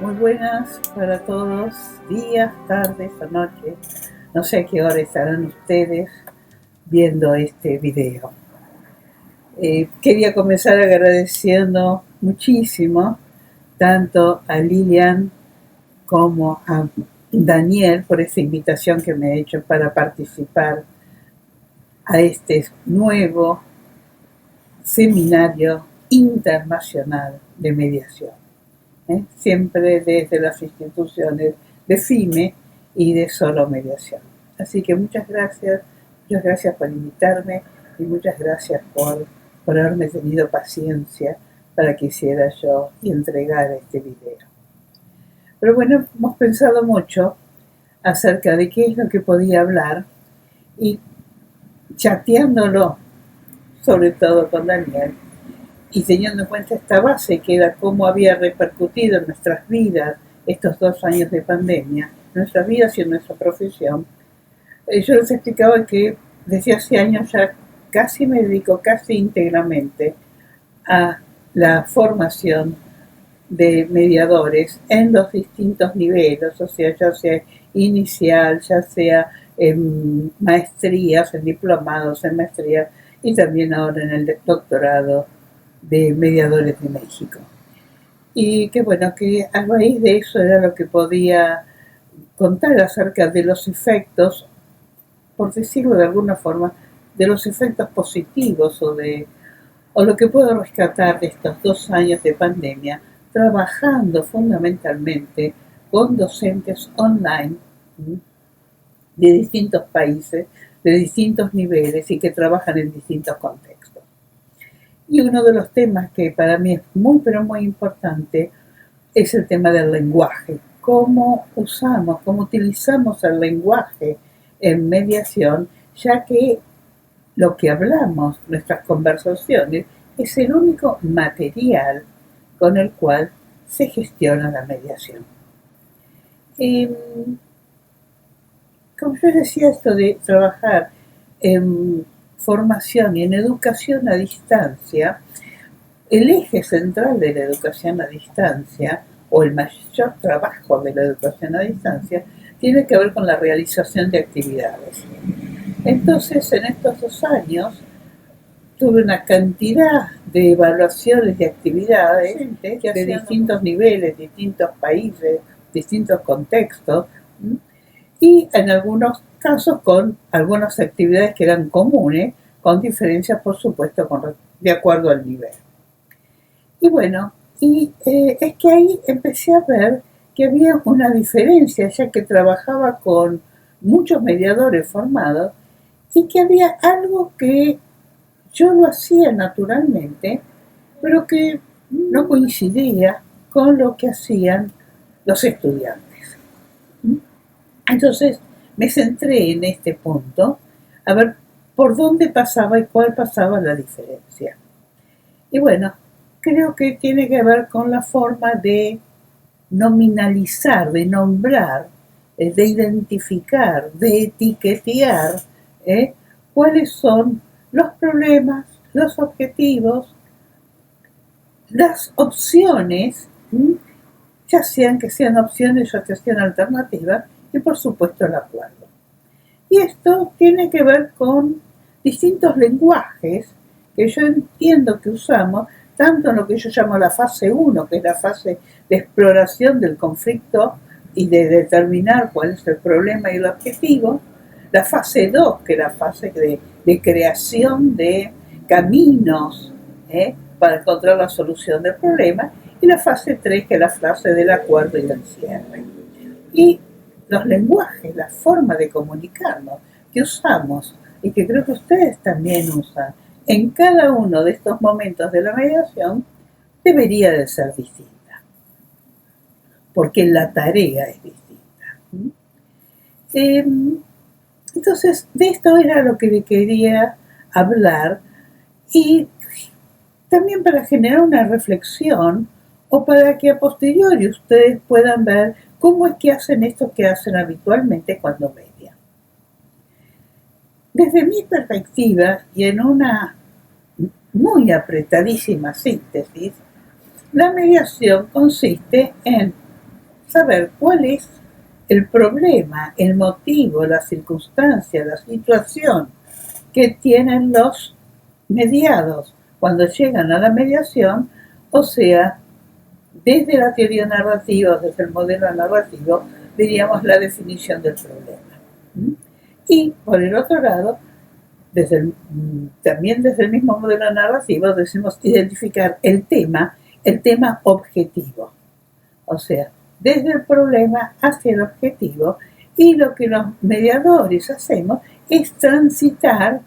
Muy buenas para todos, días, tardes o noches. No sé a qué hora estarán ustedes viendo este video. Quería comenzar agradeciendo muchísimo tanto a Lilian como a Daniel por esta invitación que me ha hecho para participar a este nuevo seminario internacional de mediación. Siempre desde las instituciones de FIME y de Solo Mediación. Así que muchas gracias por invitarme y muchas gracias por haberme tenido paciencia para que hiciera yo y entregara este video. Pero bueno, hemos pensado mucho acerca de qué es lo que podía hablar y chateándolo, sobre todo con Daniel, y teniendo en cuenta esta base que era cómo había repercutido en nuestras vidas estos 2 años de pandemia, en nuestras vidas y en nuestra profesión, yo les explicaba que desde hace años ya casi me dedico casi íntegramente a la formación de mediadores en los distintos niveles, o sea, ya sea inicial, ya sea en maestrías, en diplomados, en maestrías y también ahora en el doctorado de mediadores de México. Y que bueno, que a raíz de eso era lo que podía contar acerca de los efectos, por decirlo de alguna forma, de los efectos positivos o lo que puedo rescatar de estos 2 años de pandemia, trabajando fundamentalmente con docentes online de distintos países, de distintos niveles y que trabajan en distintos contextos. Y uno de los temas que para mí es muy, pero muy importante es el tema del lenguaje. Cómo usamos, cómo utilizamos el lenguaje en mediación, ya que lo que hablamos, nuestras conversaciones, es el único material con el cual se gestiona la mediación. Como yo decía, esto de trabajar en formación y en educación a distancia, el eje central de la educación a distancia, o el mayor trabajo de la educación a distancia, tiene que ver con la realización de actividades. Entonces, en estos 2 años, tuve una cantidad de evaluaciones de actividades de distintos niveles, distintos países, distintos contextos, y en algunos casos con algunas actividades que eran comunes, con diferencias, por supuesto, de acuerdo al nivel. Y bueno, es que ahí empecé a ver que había una diferencia, ya que trabajaba con muchos mediadores formados y que había algo que yo lo hacía naturalmente, pero que no coincidía con lo que hacían los estudiantes. Entonces me centré en este punto a ver por dónde pasaba y cuál pasaba la diferencia. Y bueno, creo que tiene que ver con la forma de nominalizar, de nombrar, de identificar, de etiquetear cuáles son los problemas, los objetivos, las opciones, ya sean que sean opciones o que sean alternativas, y por supuesto el acuerdo. Y esto tiene que ver con distintos lenguajes que yo entiendo que usamos, tanto en lo que yo llamo la fase 1, que es la fase de exploración del conflicto y de determinar cuál es el problema y el objetivo, la fase 2, que es la fase de creación de caminos para encontrar la solución del problema, y la fase 3, que es la fase del acuerdo y del cierre. Y los lenguajes, la forma de comunicarnos que usamos y que creo que ustedes también usan en cada uno de estos momentos de la mediación debería de ser distinta, porque la tarea es distinta. Entonces, de esto era lo que le quería hablar, y también para generar una reflexión o para que a posteriori ustedes puedan ver cómo es que hacen esto que hacen habitualmente cuando median. Desde mi perspectiva y en una muy apretadísima síntesis, la mediación consiste en saber cuál es el problema, el motivo, la circunstancia, la situación que tienen los mediados cuando llegan a la mediación, o sea, desde la teoría narrativa, desde el modelo narrativo, diríamos la definición del problema. Y por el otro lado, también desde el mismo modelo narrativo, decimos identificar el tema objetivo. O sea, desde el problema hacia el objetivo, y lo que los mediadores hacemos es transitar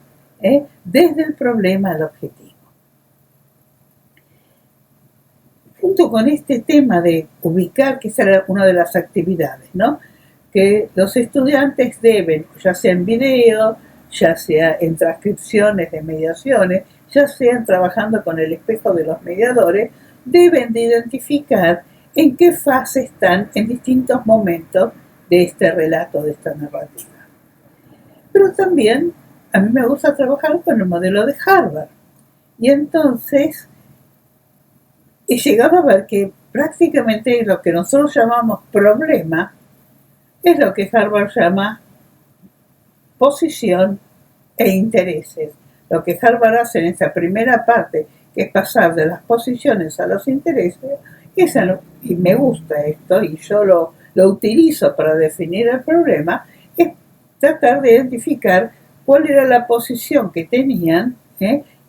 desde el problema al objetivo. Junto con este tema de ubicar, que será una de las actividades, ¿no?, que los estudiantes deben, ya sea en video, ya sea en transcripciones de mediaciones, ya sean trabajando con el espejo de los mediadores, deben de identificar en qué fase están en distintos momentos de este relato, de esta narrativa. Pero también a mí me gusta trabajar con el modelo de Harvard. Y entonces he llegado a ver que prácticamente lo que nosotros llamamos problema es lo que Harvard llama posición e intereses. Lo que Harvard hace en esta primera parte, que es pasar de las posiciones a los intereses, y me gusta esto, y yo lo utilizo para definir el problema, es tratar de identificar cuál era la posición que tenían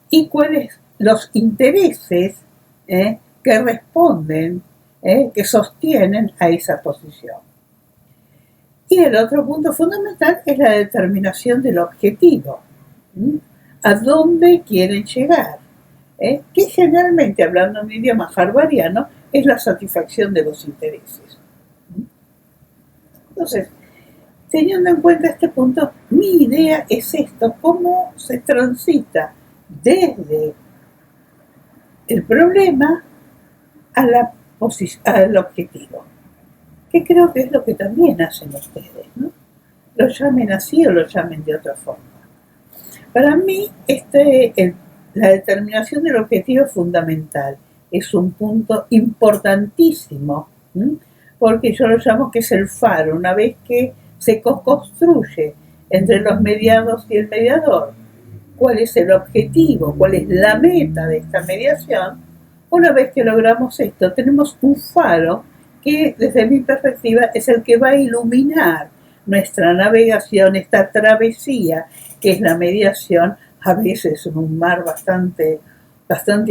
y cuáles los intereses que responden, que sostienen a esa posición. Y el otro punto fundamental es la determinación del objetivo. ¿A dónde quieren llegar? Que generalmente, hablando en un idioma harvardiano, es la satisfacción de los intereses. Entonces, teniendo en cuenta este punto, mi idea es esto: cómo se transita desde el problema al objetivo, que creo que es lo que también hacen ustedes, ¿no? Lo llamen así o lo llamen de otra forma. Para mí, la determinación del objetivo es fundamental, es un punto importantísimo, porque yo lo llamo que es el faro. Una vez que se construye entre los mediados y el mediador cuál es el objetivo, cuál es la meta de esta mediación, una vez que logramos esto, tenemos un faro que, desde mi perspectiva, es el que va a iluminar nuestra navegación, esta travesía que es la mediación, a veces en un mar bastante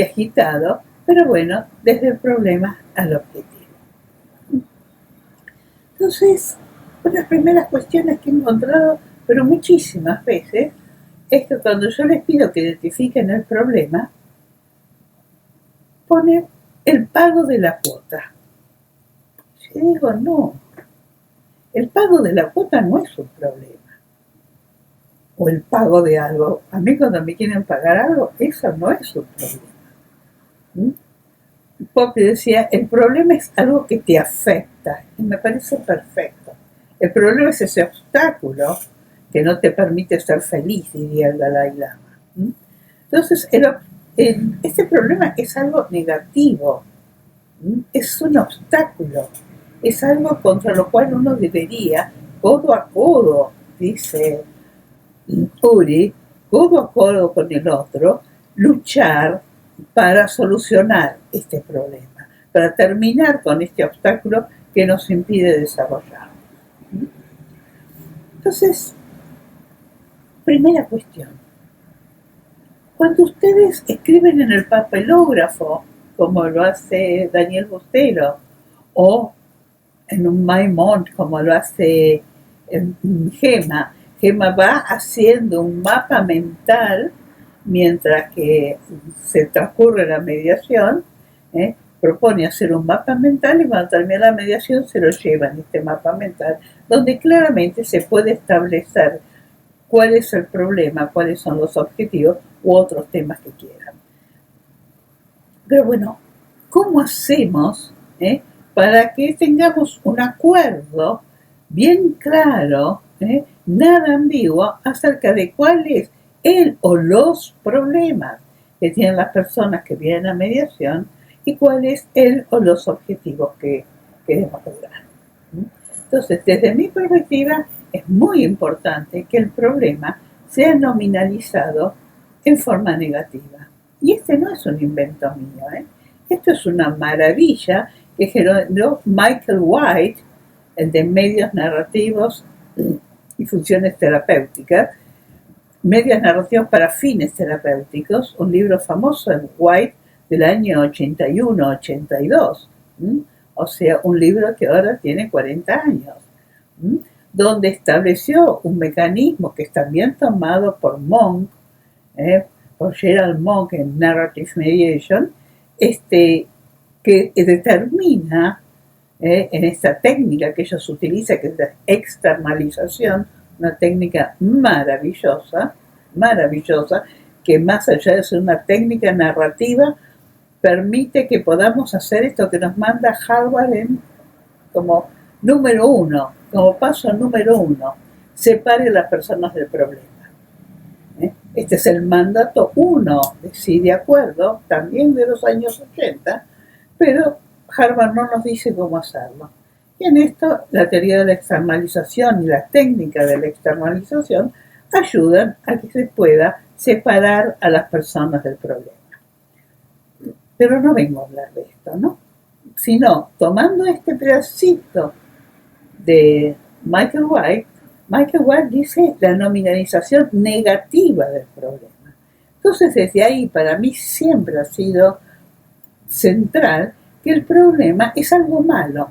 agitado, pero bueno, desde el problema al objetivo. Entonces, una de las primeras cuestiones que he encontrado, pero muchísimas veces, es que cuando yo les pido que identifiquen el problema, ponen el pago de la cuota. Yo digo, no, el pago de la cuota no es un problema. O el pago de algo. A mí, cuando me quieren pagar algo, eso no es un problema. Porque decía, el problema es algo que te afecta, y me parece perfecto. El problema es ese obstáculo que no te permite ser feliz, diría el Dalai Lama. Entonces, este problema es algo negativo, es un obstáculo, es algo contra lo cual uno debería, codo a codo, dice Uri, codo a codo con el otro, luchar para solucionar este problema, para terminar con este obstáculo que nos impide desarrollar. Entonces, primera cuestión: cuando ustedes escriben en el papelógrafo, como lo hace Daniel Bustelo, o en un Maimón, como lo hace Gemma va haciendo un mapa mental mientras que se transcurre la mediación, propone hacer un mapa mental, y cuando termina la mediación se lo lleva en este mapa mental, donde claramente se puede establecer cuál es el problema, cuáles son los objetivos u otros temas que quieran. Pero bueno, ¿cómo hacemos para que tengamos un acuerdo bien claro, nada ambiguo, acerca de cuál es el o los problemas que tienen las personas que vienen a mediación y cuál es el o los objetivos que queremos lograr? Entonces, desde mi perspectiva, es muy importante que el problema sea nominalizado en forma negativa. Y este no es un invento mío, ¿eh? Esto es una maravilla que generó Michael White, el de medios narrativos y funciones terapéuticas, medios narrativos para fines terapéuticos, un libro famoso de White del año 81-82, o sea, un libro que ahora tiene 40 años, donde estableció un mecanismo que es también tomado por Monk, por Gerald Monk en Narrative Mediation, que determina en esta técnica que ellos utilizan, que es la externalización, una técnica maravillosa, que más allá de ser una técnica narrativa, permite que podamos hacer esto que nos manda Harvard como número 1, como paso número 1, separe a las personas del problema. Este es el mandato 1 de Sí de Acuerdo, también de los años 80, pero Harvard no nos dice cómo hacerlo. Y en esto, la teoría de la externalización y la técnica de la externalización ayudan a que se pueda separar a las personas del problema. Pero no vengo a hablar de esto, ¿no? Sino, tomando este pedacito de Michael White dice la nominalización negativa del problema. Entonces, desde ahí, para mí siempre ha sido central que el problema es algo malo,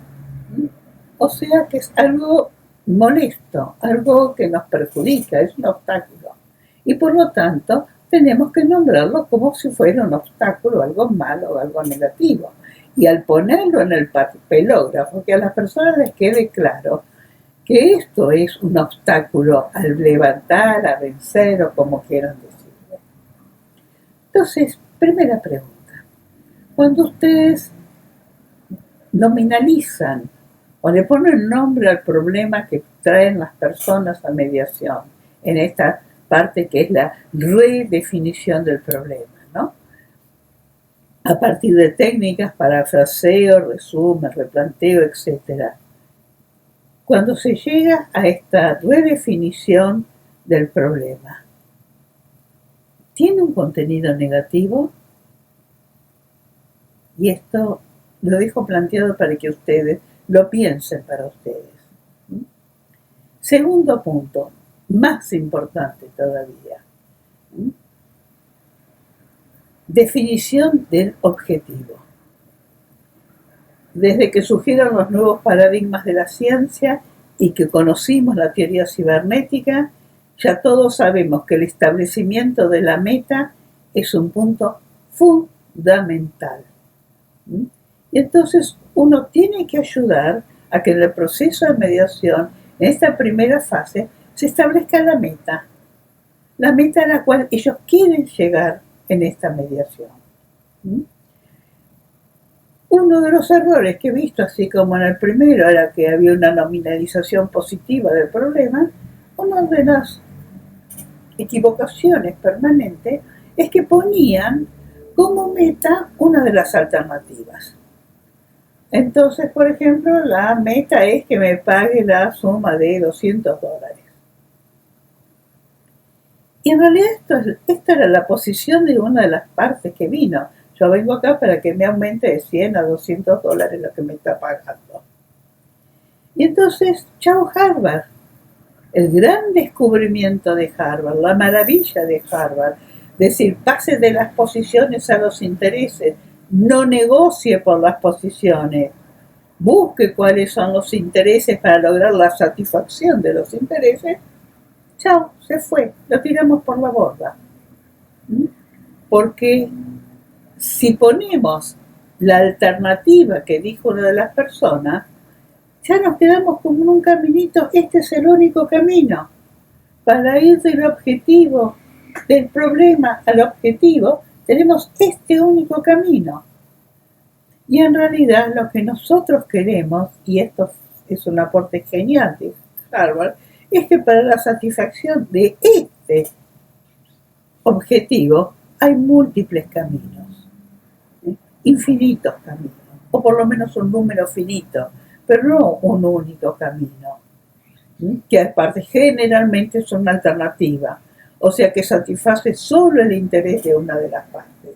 o sea que es algo molesto, algo que nos perjudica, es un obstáculo, y por lo tanto tenemos que nombrarlo como si fuera un obstáculo, algo malo, algo negativo, y al ponerlo en el papelógrafo, que a las personas les quede claro que esto es un obstáculo al levantar, a vencer o como quieran decirlo. Entonces, primera pregunta. Cuando ustedes nominalizan o le ponen nombre al problema que traen las personas a mediación, en esta parte que es la redefinición del problema, ¿no? A partir de técnicas, parafraseo, resumen, replanteo, etc. Cuando se llega a esta redefinición del problema, ¿tiene un contenido negativo? Y esto lo dejo planteado para que ustedes lo piensen para ustedes. Segundo punto, más importante todavía. Definición del objetivo. Desde que surgieron los nuevos paradigmas de la ciencia y que conocimos la teoría cibernética, ya todos sabemos que el establecimiento de la meta es un punto fundamental. Y entonces uno tiene que ayudar a que en el proceso de mediación, en esta primera fase, se establezca la meta a la cual ellos quieren llegar en esta mediación. Uno de los errores que he visto, así como en el primero era que había una nominalización positiva del problema, una de las equivocaciones permanentes es que ponían como meta una de las alternativas. Entonces, por ejemplo, la meta es que me pague la suma de $200. Y en realidad esta era la posición de una de las partes que vino. Yo vengo acá para que me aumente de $100 a $200 lo que me está pagando. Y entonces, chao Harvard. El gran descubrimiento de Harvard, la maravilla de Harvard, decir, pase de las posiciones a los intereses, no negocie por las posiciones, busque cuáles son los intereses para lograr la satisfacción de los intereses. Chao, se fue, lo tiramos por la borda. Porque si ponemos la alternativa que dijo una de las personas, ya nos quedamos como en un caminito, este es el único camino. Para ir del objetivo, del problema al objetivo, tenemos este único camino. Y en realidad lo que nosotros queremos, y esto es un aporte genial de Harvard, es que para la satisfacción de este objetivo hay múltiples caminos, infinitos caminos, o por lo menos un número finito, pero no un único camino, que aparte generalmente es una alternativa, o sea que satisface solo el interés de una de las partes.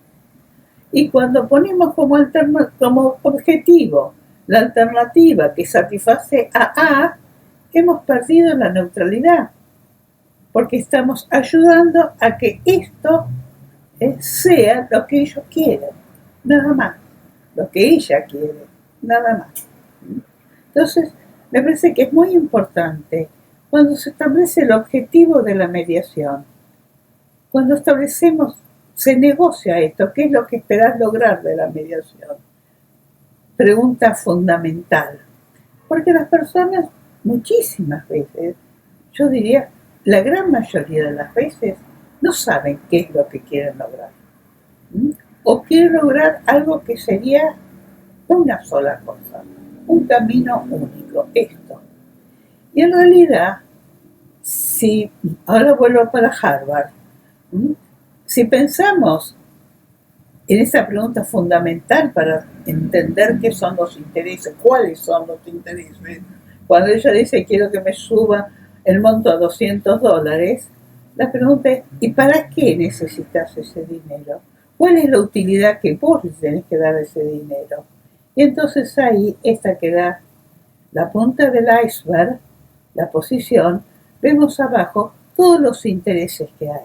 Y cuando ponemos como objetivo la alternativa que satisface a, hemos perdido la neutralidad, porque estamos ayudando a que esto sea lo que ellos quieren, nada más, lo que ella quiere, nada más. Entonces, me parece que es muy importante cuando se establece el objetivo de la mediación, cuando establecemos, se negocia esto, ¿qué es lo que esperás lograr de la mediación? Pregunta fundamental, porque las personas muchísimas veces, yo diría la gran mayoría de las veces, no saben qué es lo que quieren lograr. O quieren lograr algo que sería una sola cosa, un camino único, esto. Y en realidad, si ahora vuelvo para Harvard, si pensamos en esa pregunta fundamental para entender qué son los intereses, cuáles son los intereses, cuando ella dice quiero que me suba el monto a $200, la pregunta es ¿y para qué necesitas ese dinero? ¿Cuál es la utilidad que vos le tenés que dar a ese dinero? Y entonces ahí, esta que da la punta del iceberg, la posición, vemos abajo todos los intereses que hay.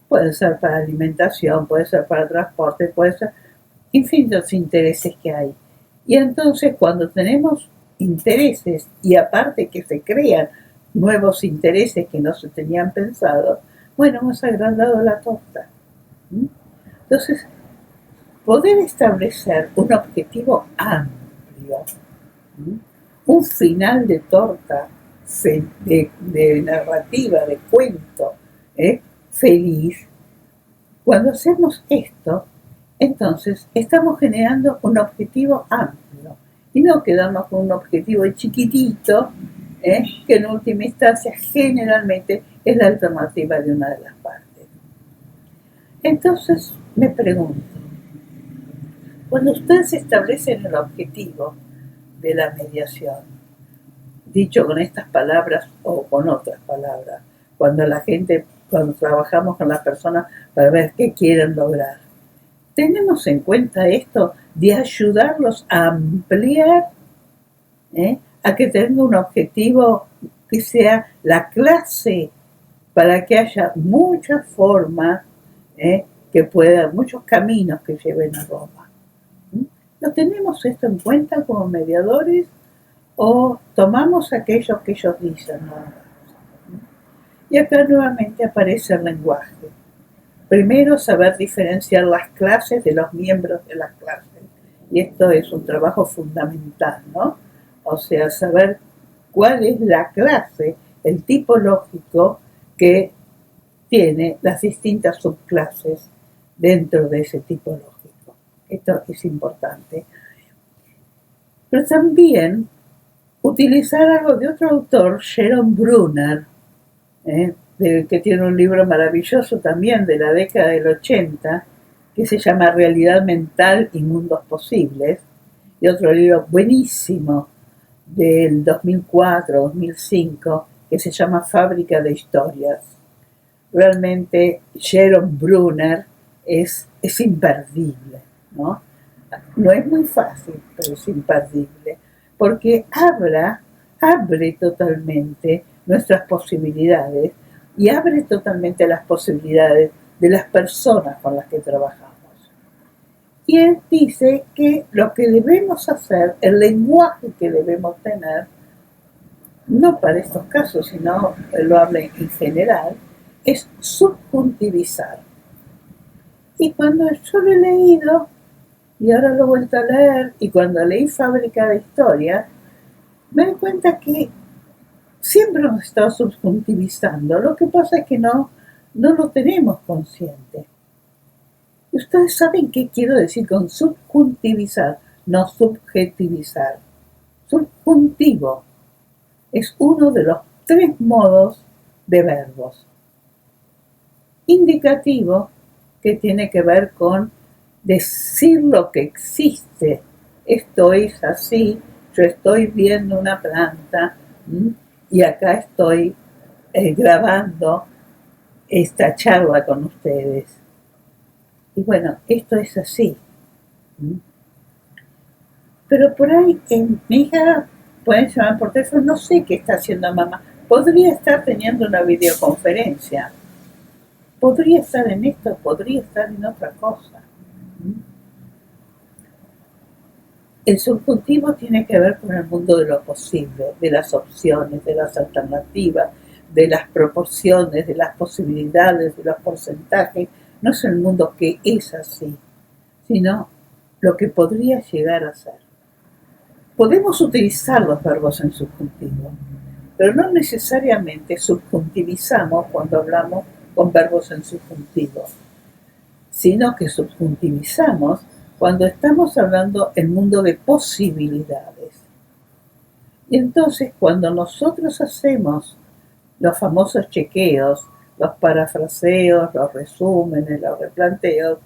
Puede ser para alimentación, puede ser para transporte, puede ser infinitos intereses que hay. Y entonces cuando tenemos intereses y aparte que se crean nuevos intereses que no se tenían pensado, bueno, hemos agrandado la torta. Entonces, poder establecer un objetivo amplio, un final de torta, de narrativa, de cuento, feliz. Cuando hacemos esto, entonces estamos generando un objetivo amplio y no quedarnos con un objetivo chiquitito, que en última instancia generalmente es la alternativa de una de las partes. Entonces me pregunto, cuando ustedes establecen el objetivo de la mediación, dicho con estas palabras o con otras palabras, cuando trabajamos con las personas para ver qué quieren lograr, tenemos en cuenta esto de ayudarlos a ampliar, a que tengan un objetivo que sea la clase, para que haya muchas formas, muchos caminos que lleven a Roma. ¿No tenemos esto en cuenta como mediadores o tomamos aquello que ellos dicen? Y acá nuevamente aparece el lenguaje. Primero, saber diferenciar las clases de los miembros de las clases. Y esto es un trabajo fundamental, ¿no? O sea, saber cuál es la clase, el tipo lógico que tiene las distintas subclases dentro de ese tipo lógico. Esto es importante. Pero también utilizar algo de otro autor, Jerome Bruner, que tiene un libro maravilloso también de la década del 80, que se llama Realidad Mental y Mundos Posibles, y otro libro buenísimo del 2004-2005, que se llama Fábrica de Historias. Realmente Jerome Bruner es imperdible, ¿no? No es muy fácil, pero es imperdible, porque abre totalmente nuestras posibilidades y abre totalmente las posibilidades de las personas con las que trabajamos. Y él dice que lo que debemos hacer, el lenguaje que debemos tener, no para estos casos, sino lo habla en general, es subjuntivizar. Y cuando yo lo he leído, y ahora lo he vuelto a leer, y cuando leí Fábrica de Historia, me doy cuenta que siempre hemos estado subjuntivizando. Lo que pasa es que no lo tenemos consciente. Y ustedes saben qué quiero decir con subjuntivizar, no subjetivizar. Subjuntivo es uno de los 3 modos de verbos. Indicativo, que tiene que ver con decir lo que existe. Esto es así yo estoy viendo una planta y acá estoy grabando esta charla con ustedes. Y bueno, esto es así. Pero por ahí, mi hija pueden llamar por teléfono, no sé qué está haciendo mamá. Podría estar teniendo una videoconferencia. Podría estar en esto, podría estar en otra cosa. El subjuntivo tiene que ver con el mundo de lo posible, de las opciones, de las alternativas, de las proporciones, de las posibilidades, de los porcentajes. No es el mundo que es así, sino lo que podría llegar a ser. Podemos utilizar los verbos en subjuntivo, pero no necesariamente subjuntivizamos cuando hablamos con verbos en subjuntivo, sino que subjuntivizamos cuando estamos hablando en mundo de posibilidades. Y entonces cuando nosotros hacemos los famosos chequeos, los parafraseos, los resúmenes, los replanteos,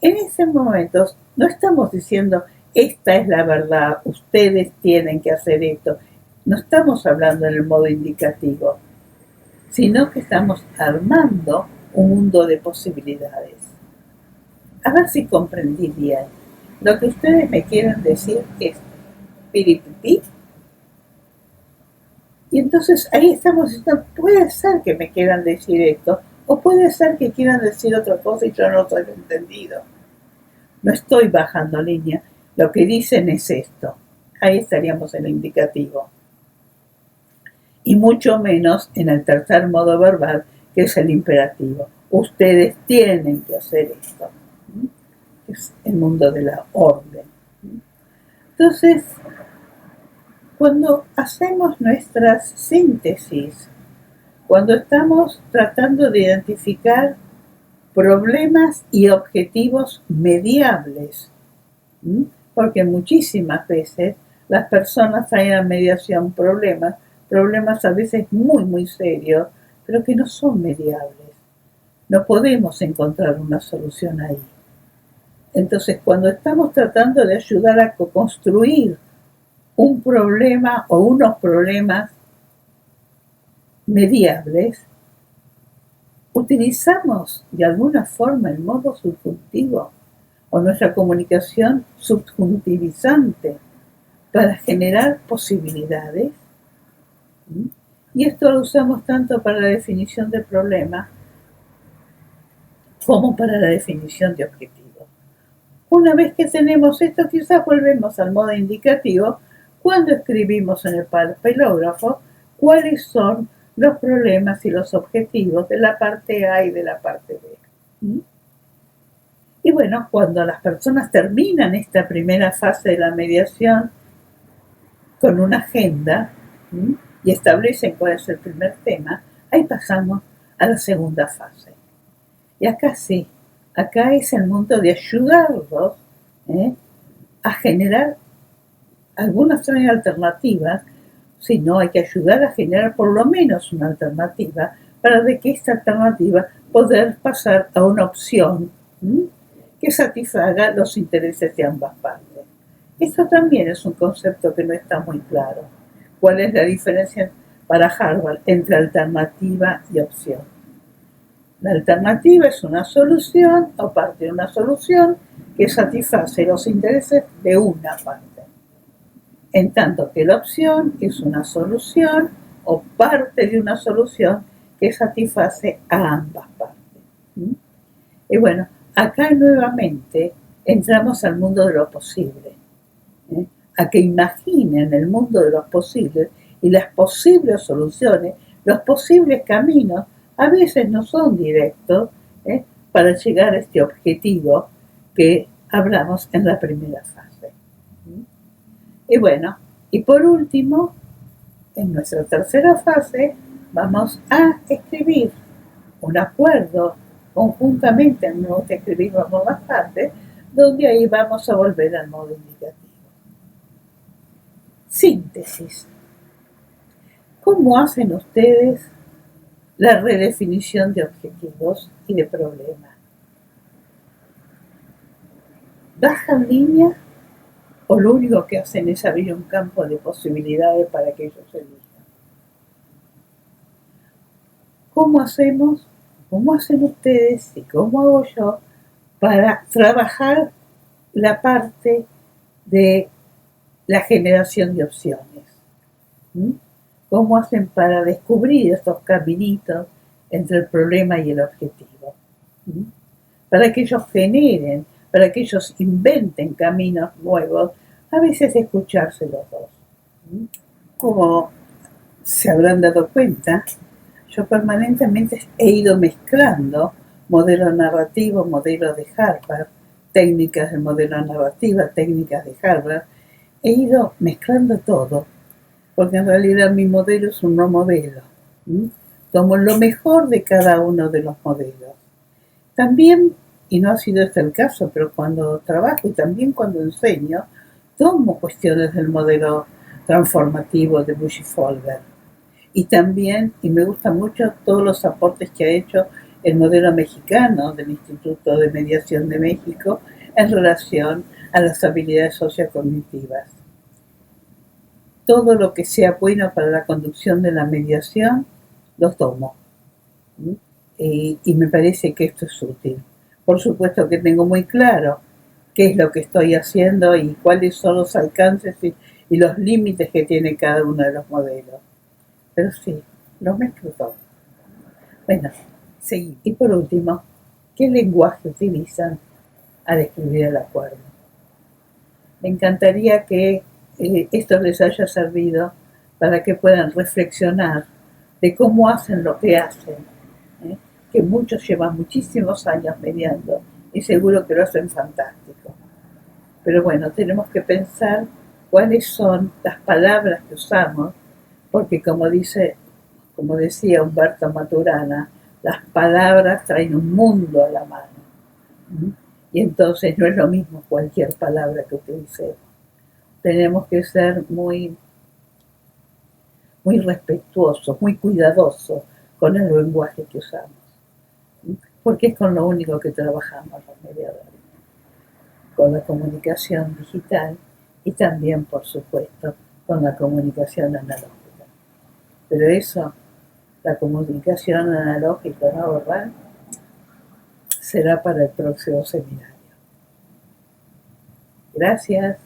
en ese momento no estamos diciendo esta es la verdad, ustedes tienen que hacer esto. No estamos hablando en el modo indicativo, sino que estamos armando un mundo de posibilidades. A ver si comprendí bien. Lo que ustedes me quieren decir es piripipí. Y entonces ahí estamos diciendo, puede ser que me quieran decir esto, o puede ser que quieran decir otra cosa y yo no lo he entendido. No estoy bajando línea, lo que dicen es esto. Ahí estaríamos en el indicativo. Y mucho menos en el tercer modo verbal, que es el imperativo. Ustedes tienen que hacer esto. Es el mundo de la orden. Entonces, cuando hacemos nuestras síntesis, cuando estamos tratando de identificar problemas y objetivos mediables, porque muchísimas veces las personas traen a mediación problemas a veces muy, muy serios, pero que no son mediables. No podemos encontrar una solución ahí. Entonces, cuando estamos tratando de ayudar a construir un problema o unos problemas mediables, utilizamos de alguna forma el modo subjuntivo o nuestra comunicación subjuntivizante para generar posibilidades. Y esto lo usamos tanto para la definición de problemas como para la definición de objetivos. Una vez que tenemos esto, quizás volvemos al modo indicativo cuando escribimos en el paralelógrafo cuáles son los problemas y los objetivos de la parte A y de la parte B. Y bueno, cuando las personas terminan esta primera fase de la mediación con una agenda y establecen cuál es el primer tema, ahí pasamos a la segunda fase. Y acá sí, acá es el mundo de ayudarlos a generar algunas alternativas, si no hay que ayudar a generar por lo menos una alternativa para de que esta alternativa poder pasar a una opción que satisfaga los intereses de ambas partes. Esto también es un concepto que no está muy claro. ¿Cuál es la diferencia para Harvard entre alternativa y opción? La alternativa es una solución o parte de una solución que satisface los intereses de una parte. En tanto que la opción es una solución o parte de una solución que satisface a ambas partes. Y bueno, acá nuevamente entramos al mundo de lo posible, a que imaginen el mundo de los posibles y las posibles soluciones, los posibles caminos. A veces no son directos para llegar a este objetivo que hablamos en la primera fase. Y bueno, y por último, en nuestra tercera fase, vamos a escribir un acuerdo conjuntamente en modo que escribimos ambas partes, donde ahí vamos a volver al modo indicativo. Síntesis. ¿Cómo hacen ustedes la redefinición de objetivos y de problemas? ¿Bajan línea o lo único que hacen es abrir un campo de posibilidades para que ellos elijan. ¿Cómo hacemos? ¿Cómo hacen ustedes y cómo hago yo para trabajar la parte de la generación de opciones? ¿Mm? ¿Cómo hacen para descubrir estos caminitos entre el problema y el objetivo? ¿Mm? Para que ellos generen, para que ellos inventen caminos nuevos, a veces escucharse los dos. ¿Mm? Como se habrán dado cuenta, yo permanentemente he ido mezclando modelo narrativo, modelo de Harvard, técnicas del modelo narrativa, técnicas de Harvard. He ido mezclando todo, porque en realidad mi modelo es un no modelo. Tomo lo mejor de cada uno de los modelos. También, y no ha sido este el caso, pero cuando trabajo y también cuando enseño, tomo cuestiones del modelo transformativo de Buchy-Folger. Y también, y me gusta mucho, todos los aportes que ha hecho el modelo mexicano del Instituto de Mediación de México en relación a las habilidades sociocognitivas. Todo lo que sea bueno para la conducción de la mediación, lo tomo. Y me parece que esto es útil. Por supuesto que tengo muy claro qué es lo que estoy haciendo y cuáles son los alcances y los límites que tiene cada uno de los modelos. Pero sí, lo mezclo todo. Bueno, sí. Y por último, ¿qué lenguaje utilizan al escribir el acuerdo? Me encantaría que esto les haya servido para que puedan reflexionar de cómo hacen lo que hacen, que muchos llevan muchísimos años mediando y seguro que lo hacen fantástico. Pero bueno, tenemos que pensar cuáles son las palabras que usamos, porque como decía Humberto Maturana, las palabras traen un mundo a la mano. Y entonces no es lo mismo cualquier palabra que utilicemos. Tenemos que ser muy respetuosos, muy cuidadosos con el lenguaje que usamos, porque es con lo único que trabajamos los mediadores, con la comunicación digital y también, por supuesto, con la comunicación analógica. Pero eso, la comunicación analógica no verbal, será para el próximo seminario. Gracias.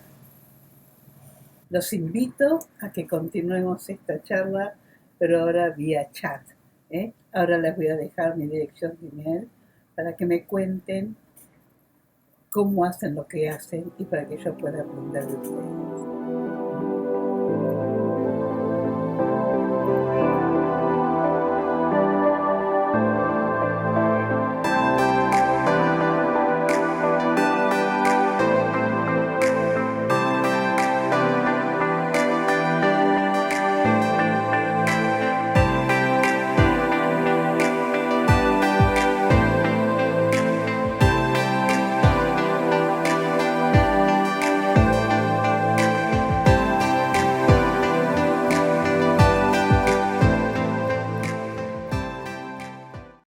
Los invito a que continuemos esta charla, pero ahora vía chat. Ahora les voy a dejar mi dirección de email para que me cuenten cómo hacen lo que hacen y para que yo pueda aprender de ustedes.